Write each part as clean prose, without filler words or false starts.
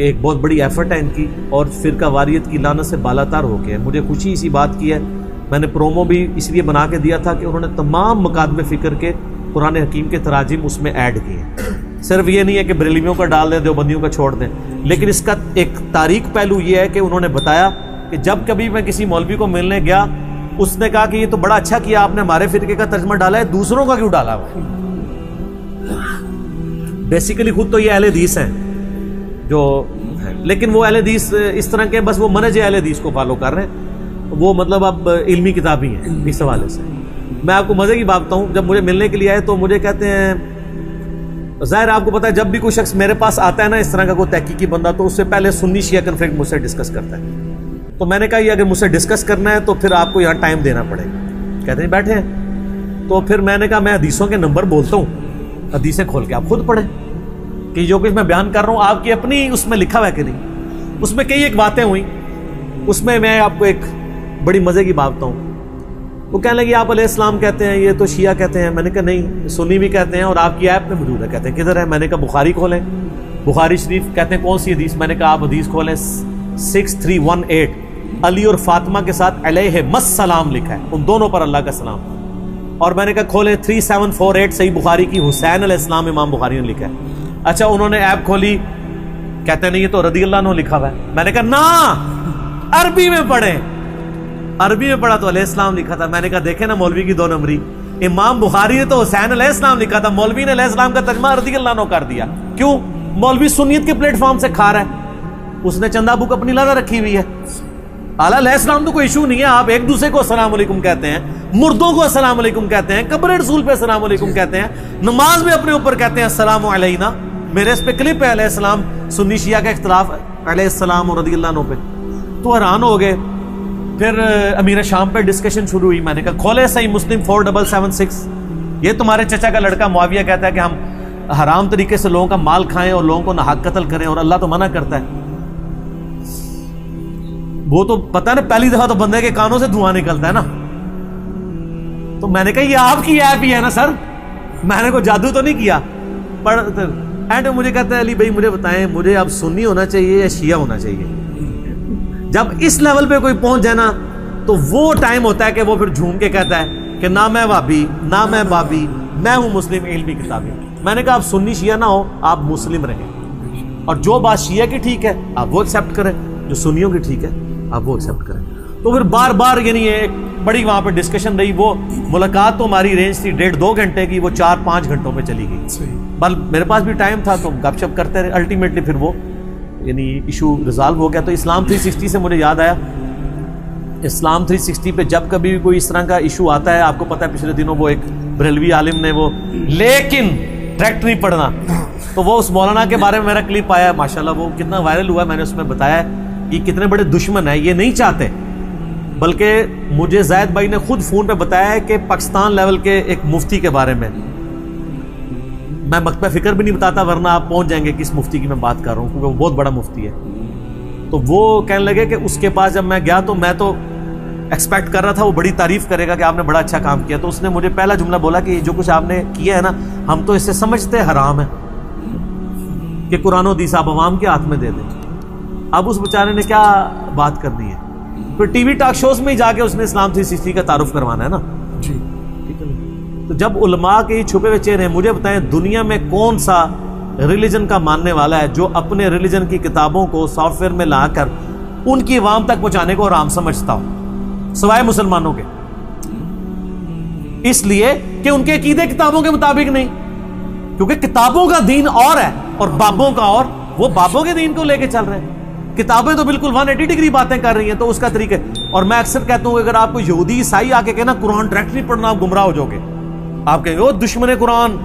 کہ ایک بہت بڑی ایفرٹ ہے ان کی اور فرقہ واریت کی لعنت سے بالاتر ہو کے ہے. مجھے خوشی اسی بات کی ہے, میں نے پرومو بھی اس لیے بنا کے دیا تھا کہ انہوں نے تمام مکاتب فکر کے قرآن حکیم کے تراجم اس میں ایڈ کیے ہیں. صرف یہ نہیں ہے کہ بریلویوں کا ڈال دیں, دیوبندیوں کا چھوڑ دیں, لیکن اس کا ایک تاریخ پہلو یہ ہے کہ انہوں نے بتایا کہ جب کبھی میں کسی مولوی کو ملنے گیا, اس نے کہا کہ یہ تو بڑا اچھا کیا آپ نے ہمارے فرقے کا ترجمہ ڈالا ہے, دوسروں کا کیوں ڈالا ہوا. بیسیکلی خود تو یہ اہل حدیث ہیں جو ہیں, لیکن وہ اہل حدیث اس طرح کے بس وہ منہج اہل حدیث کو فالو کر رہے ہیں, وہ مطلب اب علمی کتابی ہیں اس حوالے سے. میں آپ کو مزے کی بات بتاؤں, جب مجھے ملنے کے لیے آئے تو مجھے کہتے ہیں, ظاہر آپ کو پتا ہے جب بھی کوئی شخص میرے پاس آتا ہے نا اس طرح کا کوئی تحقیقی بندہ, تو اس سے پہلے سنی شیعہ کنفلکٹ مجھ سے ڈسکس کرتا ہے. تو میں نے کہا یہ اگر مجھ سے ڈسکس کرنا ہے تو پھر آپ کو یہاں ٹائم دینا پڑے گا. کہتے ہیں بیٹھے ہیں. تو پھر میں نے کہا میں حدیثوں کے نمبر بولتا ہوں, حدیثیں کھول کے آپ خود پڑھیں کہ جو کچھ میں بیان کر رہا ہوں آپ کی اپنی اس میں لکھا ہوا ہے کہ نہیں. اس میں کئی ایک باتیں ہوئیں, اس میں آپ کو ایک بڑی مزے کی بات بتاؤں. وہ کہنے لگے آپ علیہ السلام کہتے ہیں, یہ تو شیعہ کہتے ہیں. میں نے کہا نہیں, سنی بھی کہتے ہیں اور آپ کی ایپ میں موجود ہے. کہتے ہیں کدھر ہے؟ میں نے کہا بخاری کھولیں, بخاری شریف. کہتے ہیں کون سی حدیث؟ میں نے کہا آپ حدیث کھولیں 6318, علی اور فاطمہ کے ساتھ علیہ السلام لکھا ہے, ان دونوں پر اللہ کا سلام. اور میں نے کہا کھولیں 3748 صحیح بخاری کی, حسین علیہ السلام امام بخاری نے لکھا ہے. اچھا انہوں نے ایپ کھولی, کہتے ہیں نہیں یہ تو رضی اللہ عنہ لکھا ہوا ہے. میں نے کہا نا عربی میں پڑھیں. عربی میں پڑھا تو علیہ السلام لکھا تھا. میں نے کہا دیکھیں نا مولوی کی 2 نمبری, امام بخاری نے تو حسین علیہ السلام لکھا تھا, مولوی نے علیہ السلام کا ترجمہ رضی اللہ عنہ کر دیا. کیوں؟ مولوی سنیت کے پلیٹ فارم سے کھا رہا ہے, اس نے چندہ بک اپنی لگا رکھی ہوئی ہے. اعلیٰ علیہ السلام تو کوئی ایشو نہیں ہے, آپ ایک دوسرے کو السلام علیکم کہتے ہیں, مردوں کو السلام علیکم کہتے ہیں, قبر رسول پہ السلام علیکم کہتے ہیں, نماز میں اپنے اوپر کہتے ہیں السلام علینا. میرے اس پہ کلپ ہے علیہ السلام سنی شیعہ کا اختلاف علیہ السلام اور رضی اللہ عنہ پہ. تو حیران ہو گئے. پھر امیر شام پہ ڈسکشن شروع ہوئی. میں نے کہا کھولے صحیح مسلم 4776, یہ تمہارے چچا کا لڑکا معاویہ کہتا ہے کہ ہم حرام طریقے سے لوگوں کا مال کھائیں اور لوگوں کو ناحق قتل کریں, اور اللہ تو منع کرتا ہے. وہ تو پتہ نا پہلی دفعہ تو بندے کے کانوں سے دھواں نکلتا ہے نا. تو میں نے کہا یہ آپ کی ایپ ہی ہے نا سر, میں نے کوئی جادو تو نہیں کیا. اینڈ مجھے کہتا ہے علی بھائی مجھے بتائیں مجھے اب سنی ہونا چاہیے یا شیعہ ہونا چاہیے؟ جب اس لیول پہ کوئی پہنچ جائے نا تو وہ ٹائم ہوتا ہے کہ وہ پھر جھوم کے کہتا ہے کہ نہ میں وہابی نہ میں بابی, میں ہوں مسلم علمی کتابی. میں نے کہا آپ سنی شیعہ نہ ہو, آپ مسلم رہیں, اور جو بات شیعہ کی ٹھیک ہے آپ وہ ایکسیپٹ کریں, جو سنیوں کی ٹھیک ہے آپ وہ ایکسیپٹ کریں. تو پھر بار بار یعنی ایک بڑی وہاں پہ ڈسکشن رہی. وہ ملاقات تو ہماری رینج تھی 1.5-2 گھنٹے کی, وہ 4-5 گھنٹوں پہ چلی گئی. بل میرے پاس بھی ٹائم تھا تو گپ شپ کرتے رہے. الٹیمیٹلی پھر وہ یعنی ایشو ریزالو ہو گیا. تو اسلام 360 سے مجھے یاد آیا, اسلام 360 پہ جب کبھی کوئی اس طرح کا ایشو آتا ہے, آپ کو پتہ ہے پچھلے دنوں وہ ایک بریلوی عالم نے وہ لیکن ڈائریکٹ نہیں پڑھنا, تو وہ اس مولانا کے بارے میں میرا کلپ آیا ماشاءاللہ, وہ کتنا وائرل ہوا ہے. میں نے اس میں بتایا کہ کتنے بڑے دشمن ہیں, یہ نہیں چاہتے. بلکہ مجھے زید بھائی نے خود فون پہ بتایا ہے کہ پاکستان لیول کے ایک مفتی کے بارے میں, میں مکتبہ فکر بھی نہیں بتاتا ورنہ آپ پہنچ جائیں گے کس مفتی کی میں بات کر رہا ہوں, کیونکہ وہ بہت بڑا مفتی ہے. تو وہ کہنے لگے کہ اس کے پاس جب میں گیا تو میں تو ایکسپیکٹ کر رہا تھا وہ بڑی تعریف کرے گا کہ آپ نے بڑا اچھا کام کیا. تو اس نے مجھے پہلا جملہ بولا کہ جو کچھ آپ نے کیا ہے نا ہم تو اس سے سمجھتے حرام ہے کہ قرآن و حدیث آپ عوام کے ہاتھ میں دے دیں. اب اس بیچارے نے کیا بات کرنی ہے, پھر ٹی وی ٹاک شوز میں ہی جا کے اس نے اسلام 360 کا تعارف کروانا ہے نا جی, ٹھیک ہے. تو جب علماء کے چھپے ہوئے چہرے ہیں, مجھے بتائیں دنیا میں کون سا ریلیجن کا ماننے والا ہے جو اپنے ریلیجن کی کتابوں کو سافٹ ویئر میں لا کر ان کی عوام تک پہنچانے کو آرام سمجھتا ہوں سوائے مسلمانوں کے؟ اس لیے کہ ان کے عقیدے کتابوں کے مطابق نہیں, کیونکہ کتابوں کا دین اور ہے اور بابوں کا اور, وہ بابوں کے دین کو لے کے چل رہے ہیں. کتابیں تو بالکل 180 ڈگری باتیں کر رہی ہیں, تو اس کا طریقہ. اور میں اکثر کہتا ہوں اگر آپ کو یہودی عیسائی آ کے کہنا قرآن ڈائریکٹ نہیں پڑھنا آپ گمراہ ہو جاؤ گے, آپ کہیں گے وہ دشمن قرآن.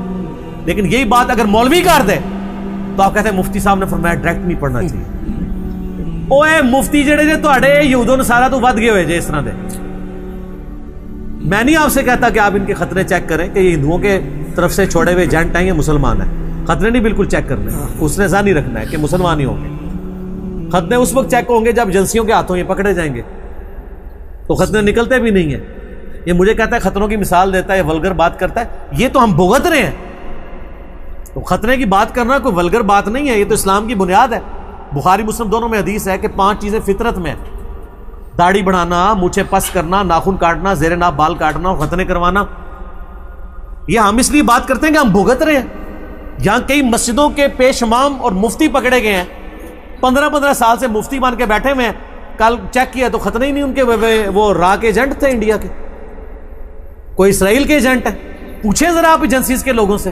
لیکن یہی بات اگر مولوی کر دے تو آپ کہتے ہیں مفتی صاحب نے فرمایا ڈائریکٹ نہیں پڑھنا چاہیے. اوے مفتی جڑے جے تواڈے یہود و نصارا تو ود گئے ہوئے جے اس طرح دے. میں نہیں آپ سے کہتا کہ آپ ان کے خطرے چیک کریں کہ یہ ہندوؤں کے طرف سے چھوڑے ہوئے ایجنٹ ہیں یا مسلمان ہیں, خطرے نہیں بالکل چیک کرنے, اس نے ذہن نہیں رکھنا ہے کہ مسلمان ہی ہوں گے. خطرے اس وقت چیک ہوں گے جب ایجنسیوں کے ہاتھوں یہ پکڑے جائیں گے, تو خطرے نکلتے بھی نہیں ہیں. یہ مجھے کہتا ہے خطروں کی مثال دیتا ہے, ولگر بات کرتا ہے, یہ تو ہم بھگت رہے ہیں. تو خطرے کی بات کرنا کوئی ولگر بات نہیں ہے, یہ تو اسلام کی بنیاد ہے. بخاری مسلم دونوں میں حدیث ہے کہ 5 چیزیں فطرت میں ہیں: داڑھی بڑھانا، مونچھیں پس کرنا، ناخن کاٹنا، زیر ناف بال کاٹنا اور ختنے کروانا۔ یہ ہم اس لیے بات کرتے ہیں کہ ہم بھگت رہے ہیں۔ یہاں کئی مسجدوں کے پیش امام اور مفتی پکڑے گئے ہیں، 15 سال سے مفتی بن کے بیٹھے ہوئے ہیں، کل چیک کیا تو ختنے ہی نہیں ان کے، وہ را کے ایجنٹ تھے انڈیا کے، کوئی اسرائیل کے ایجنٹ ہے۔ پوچھیں ذرا آپ ایجنسیز کے لوگوں سے۔